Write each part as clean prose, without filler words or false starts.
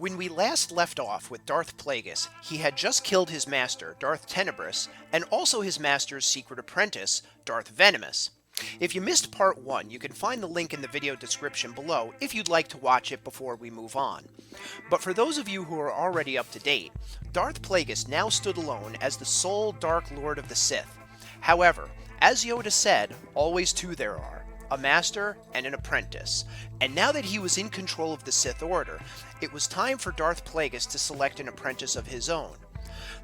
When we last left off with Darth Plagueis, he had just killed his master, Darth Tenebrous, and also his master's secret apprentice, Darth Venomous. If you missed part 1, you can find the link in the video description below if you'd like to watch it before we move on. But for those of you who are already up to date, Darth Plagueis now stood alone as the sole Dark Lord of the Sith. However, as Yoda said, always two there are, a master and an apprentice. And now that he was in control of the Sith Order, it was time for Darth Plagueis to select an apprentice of his own.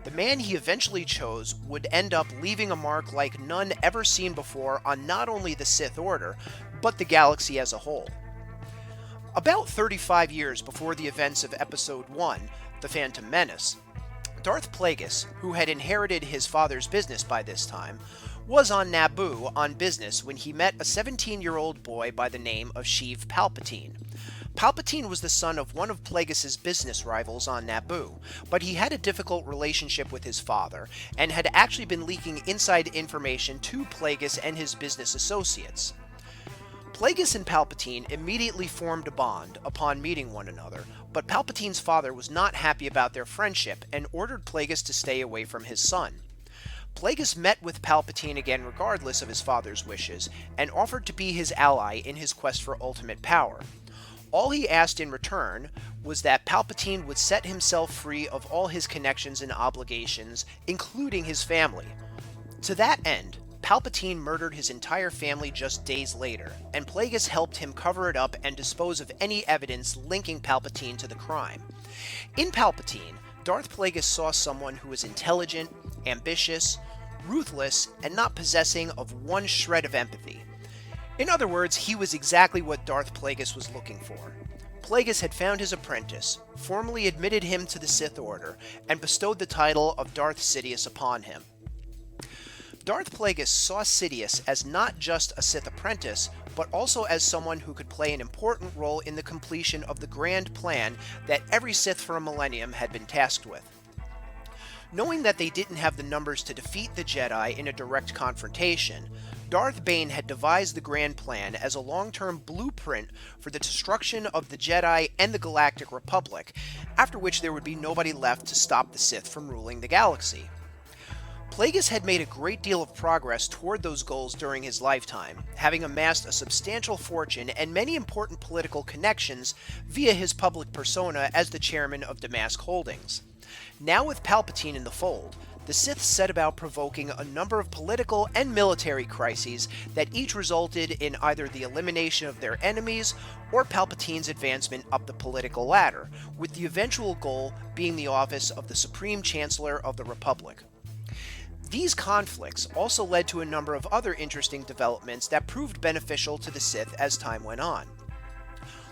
The man he eventually chose would end up leaving a mark like none ever seen before on not only the Sith Order, but the galaxy as a whole. About 35 years before the events of Episode 1, The Phantom Menace, Darth Plagueis, who had inherited his father's business by this time, was on Naboo on business when he met a 17-year-old boy by the name of Sheev Palpatine. Palpatine was the son of one of Plagueis' business rivals on Naboo, but he had a difficult relationship with his father, and had actually been leaking inside information to Plagueis and his business associates. Plagueis and Palpatine immediately formed a bond upon meeting one another, but Palpatine's father was not happy about their friendship and ordered Plagueis to stay away from his son. Plagueis met with Palpatine again regardless of his father's wishes, and offered to be his ally in his quest for ultimate power. All he asked in return was that Palpatine would set himself free of all his connections and obligations, including his family. To that end, Palpatine murdered his entire family just days later, and Plagueis helped him cover it up and dispose of any evidence linking Palpatine to the crime. In Palpatine, Darth Plagueis saw someone who was intelligent, ambitious, ruthless, and not possessing of one shred of empathy. In other words, he was exactly what Darth Plagueis was looking for. Plagueis had found his apprentice, formally admitted him to the Sith Order, and bestowed the title of Darth Sidious upon him. Darth Plagueis saw Sidious as not just a Sith apprentice, but also as someone who could play an important role in the completion of the grand plan that every Sith for a millennium had been tasked with. Knowing that they didn't have the numbers to defeat the Jedi in a direct confrontation, Darth Bane had devised the grand plan as a long-term blueprint for the destruction of the Jedi and the Galactic Republic, after which there would be nobody left to stop the Sith from ruling the galaxy. Plagueis had made a great deal of progress toward those goals during his lifetime, having amassed a substantial fortune and many important political connections via his public persona as the chairman of Damask Holdings. Now with Palpatine in the fold, the Sith set about provoking a number of political and military crises that each resulted in either the elimination of their enemies or Palpatine's advancement up the political ladder, with the eventual goal being the office of the Supreme Chancellor of the Republic. These conflicts also led to a number of other interesting developments that proved beneficial to the Sith as time went on.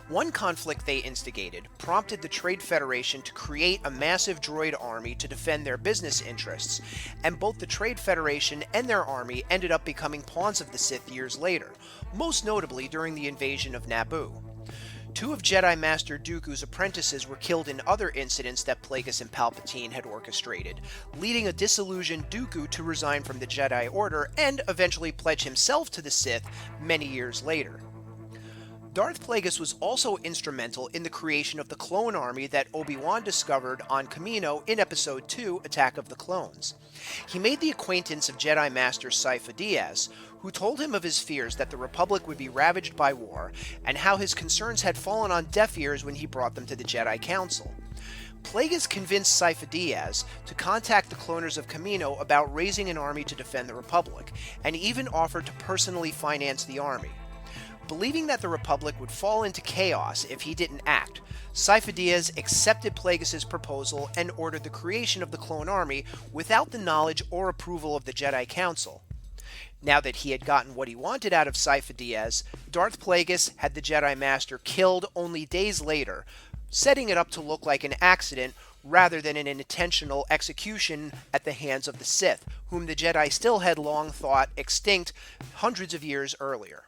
One conflict they instigated prompted the Trade Federation to create a massive droid army to defend their business interests, and both the Trade Federation and their army ended up becoming pawns of the Sith years later, most notably during the invasion of Naboo. Two of Jedi Master Dooku's apprentices were killed in other incidents that Plagueis and Palpatine had orchestrated, leading a disillusioned Dooku to resign from the Jedi Order and eventually pledge himself to the Sith many years later. Darth Plagueis was also instrumental in the creation of the clone army that Obi-Wan discovered on Kamino in Episode 2, Attack of the Clones. He made the acquaintance of Jedi Master Sifo Dyas, who told him of his fears that the Republic would be ravaged by war, and how his concerns had fallen on deaf ears when he brought them to the Jedi Council. Plagueis convinced Sifo Dyas to contact the cloners of Kamino about raising an army to defend the Republic, and even offered to personally finance the army. Believing that the Republic would fall into chaos if he didn't act, Sifo Dyas accepted Plagueis' proposal and ordered the creation of the clone army without the knowledge or approval of the Jedi Council. Now that he had gotten what he wanted out of Sifo Dyas, Darth Plagueis had the Jedi Master killed only days later, setting it up to look like an accident rather than an intentional execution at the hands of the Sith, whom the Jedi still had long thought extinct hundreds of years earlier.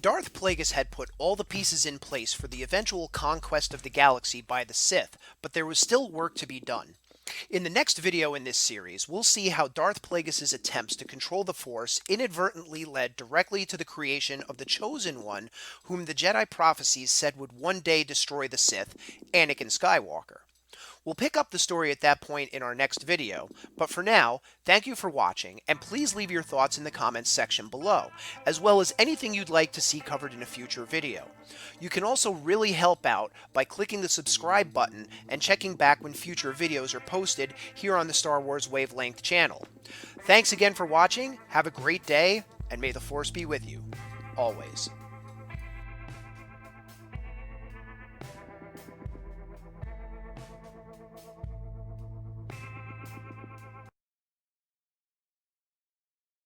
Darth Plagueis had put all the pieces in place for the eventual conquest of the galaxy by the Sith, but there was still work to be done. In the next video in this series, we'll see how Darth Plagueis' attempts to control the Force inadvertently led directly to the creation of the Chosen One, whom the Jedi prophecies said would one day destroy the Sith, Anakin Skywalker. We'll pick up the story at that point in our next video, but for now, thank you for watching, and please leave your thoughts in the comments section below, as well as anything you'd like to see covered in a future video. You can also really help out by clicking the subscribe button and checking back when future videos are posted here on the Star Wars Wavelength channel. Thanks again for watching, have a great day, and may the Force be with you, always.